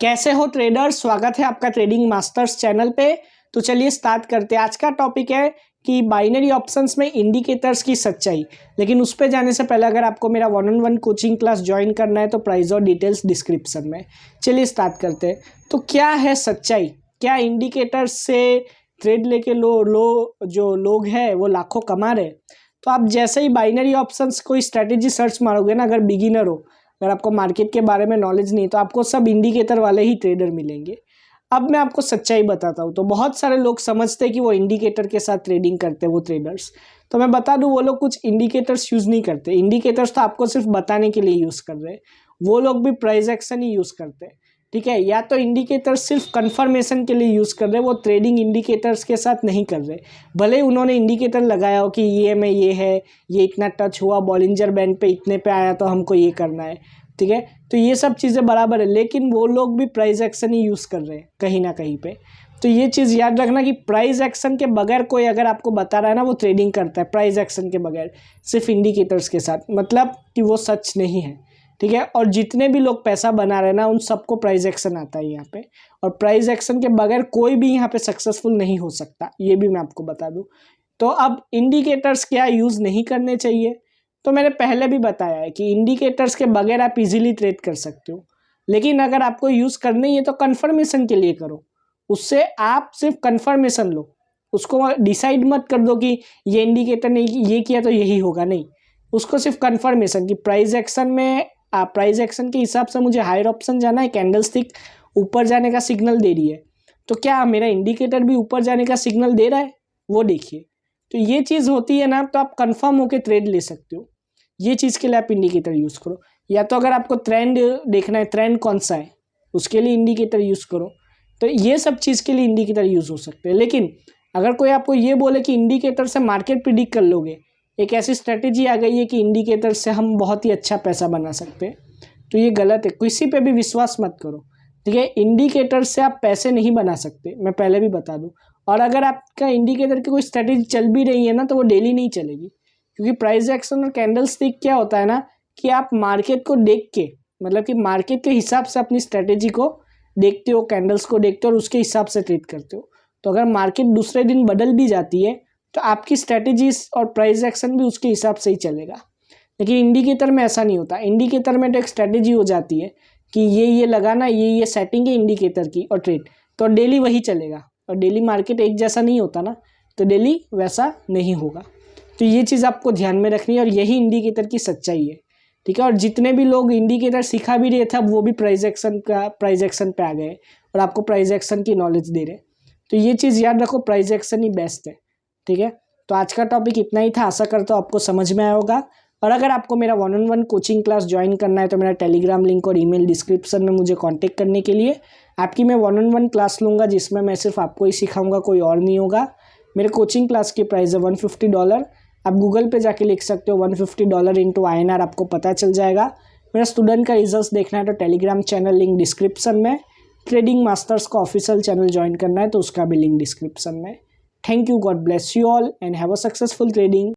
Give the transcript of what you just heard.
कैसे हो ट्रेडर्स, स्वागत है आपका ट्रेडिंग मास्टर्स चैनल पे। तो चलिए स्टार्ट करते हैं। आज का टॉपिक है कि बाइनरी ऑप्शंस में इंडिकेटर्स की सच्चाई। लेकिन उस पे जाने से पहले अगर आपको मेरा 1-on-1 कोचिंग क्लास ज्वाइन करना है तो प्राइस और डिटेल्स डिस्क्रिप्शन में। चलिए स्टार्ट करते हैं। तो क्या है सच्चाई? क्या इंडिकेटर्स से ट्रेड लेके जो लोग हैं वो लाखों कमा रहे? तो आप जैसे ही बाइनरी ऑप्शंस कोई स्ट्रेटेजी सर्च मारोगे ना, अगर बिगिनर हो, अगर आपको मार्केट के बारे में नॉलेज नहीं, तो आपको सब इंडिकेटर वाले ही ट्रेडर मिलेंगे। अब मैं आपको सच्चाई बताता हूँ। तो बहुत सारे लोग समझते हैं कि वो इंडिकेटर के साथ ट्रेडिंग करते हैं, वो ट्रेडर्स। तो मैं बता दूं, वो लोग कुछ इंडिकेटर्स यूज़ नहीं करते। इंडिकेटर्स तो आपको सिर्फ बताने के लिए यूज़ कर रहे हैं। वो लोग भी प्राइस एक्शन ही यूज़ करते हैं, ठीक है। या तो इंडिकेटर्स सिर्फ कंफर्मेशन के लिए यूज़ कर रहे हैं, वो ट्रेडिंग इंडिकेटर्स के साथ नहीं कर रहे। भले ही उन्होंने इंडिकेटर लगाया हो कि ये में ये है, ये इतना टच हुआ, बॉलिंजर बैंड पे इतने पे आया तो हमको ये करना है, ठीक है। तो ये सब चीज़ें बराबर है, लेकिन वो लोग भी प्राइस एक्शन ही यूज़ कर रहे हैं कहीं ना कहीं पे। तो ये चीज़ याद रखना कि प्राइस एक्शन के बगैर कोई अगर आपको बता रहा है ना वो ट्रेडिंग करता है, प्राइस एक्शन के बगैर सिर्फ इंडिकेटर्स के साथ, मतलब कि वो सच नहीं है, ठीक है। और जितने भी लोग पैसा बना रहे हैं ना, उन सबको प्राइस एक्शन आता है यहाँ पे। और प्राइस एक्शन के बगैर कोई भी यहाँ पे सक्सेसफुल नहीं हो सकता, ये भी मैं आपको बता दूँ। तो अब इंडिकेटर्स क्या यूज़ नहीं करने चाहिए? तो मैंने पहले भी बताया है कि इंडिकेटर्स के बगैर आप इजीली ट्रेड कर सकते हो, लेकिन अगर आपको यूज़ करना ही है तो कंफर्मेशन के लिए करो। उससे आप सिर्फ कंफर्मेशन लो, उसको डिसाइड मत कर दो कि ये इंडिकेटर ने ये किया तो यही होगा, नहीं। उसको सिर्फ कंफर्मेशन की प्राइस एक्शन में, प्राइस एक्शन के हिसाब से मुझे हायर ऑप्शन जाना है, कैंडल स्टिक ऊपर जाने का सिग्नल दे रही है, तो क्या मेरा इंडिकेटर भी ऊपर जाने का सिग्नल दे रहा है, वो देखिए। तो ये चीज़ होती है ना, तो आप कंफर्म होकर ट्रेड ले सकते हो। ये चीज़ के लिए आप इंडिकेटर यूज़ करो। या तो अगर आपको ट्रेंड देखना है, ट्रेंड कौन सा है, उसके लिए इंडिकेटर यूज़ करो। तो ये सब चीज़ के लिए इंडिकेटर यूज़ हो सकते हैं। लेकिन अगर कोई आपको ये बोले कि इंडिकेटर से मार्केट प्रिडिक्ट कर लोगे, एक ऐसी स्ट्रेटेजी आ गई है कि इंडिकेटर से हम बहुत ही अच्छा पैसा बना सकते हैं, तो ये गलत है। किसी पे भी विश्वास मत करो, ठीक है। इंडिकेटर से आप पैसे नहीं बना सकते, मैं पहले भी बता दूं। और अगर आपका इंडिकेटर की कोई स्ट्रेटेजी चल भी रही है ना, तो वो डेली नहीं चलेगी, क्योंकि प्राइस एक्शन और कैंडल स्टिक क्या होता है ना, कि आप मार्केट को देख के, मतलब कि मार्केट के हिसाब से अपनी स्ट्रेटेजी को देखते हो, कैंडल्स को देखते हो और उसके हिसाब से ट्रेड करते हो। तो अगर मार्केट दूसरे दिन बदल भी जाती है तो आपकी स्ट्रेटेजीज और प्राइस एक्शन भी उसके हिसाब से ही चलेगा। लेकिन इंडिकेटर में ऐसा नहीं होता। इंडिकेटर में तो एक स्ट्रेटेजी हो जाती है कि ये लगाना, ये सेटिंग है इंडिकेटर की और ट्रेड, तो डेली वही चलेगा। और डेली मार्केट एक जैसा नहीं होता ना, तो डेली वैसा नहीं होगा। तो ये चीज़ आपको ध्यान में रखनी है, और यही इंडिकेटर की सच्चाई है, ठीक है। और जितने भी लोग इंडिकेटर सिखा भी रहे थे, अब वो भी प्राइस एक्शन पे आ गए और आपको प्राइस एक्शन की नॉलेज दे रहे। तो ये चीज़ याद रखो, प्राइस एक्शन ही बेस्ट है, ठीक है। तो आज का टॉपिक इतना ही था, आशा करता हूँ आपको समझ में आया होगा। और अगर आपको मेरा 1-on-1 कोचिंग क्लास ज्वाइन करना है तो मेरा टेलीग्राम लिंक और ईमेल डिस्क्रिप्शन में मुझे कांटेक्ट करने के लिए। आपकी मैं 1-on-1 क्लास लूँगा, जिसमें मैं सिर्फ आपको ही सिखाऊंगा, कोई और नहीं होगा। मेरे कोचिंग क्लास की प्राइस है $150। आप गूगल पे जाके लिख सकते हो $150 इंटू INR, आपको पता चल जाएगा। मेरा स्टूडेंट का रिजल्ट देखना है तो टेलीग्राम चैनल लिंक डिस्क्रिप्शन में। ट्रेडिंग मास्टर्स का ऑफिशियल चैनल ज्वाइन करना है तो उसका भी लिंक डिस्क्रिप्शन में। Thank you, God bless you all and have a successful trading.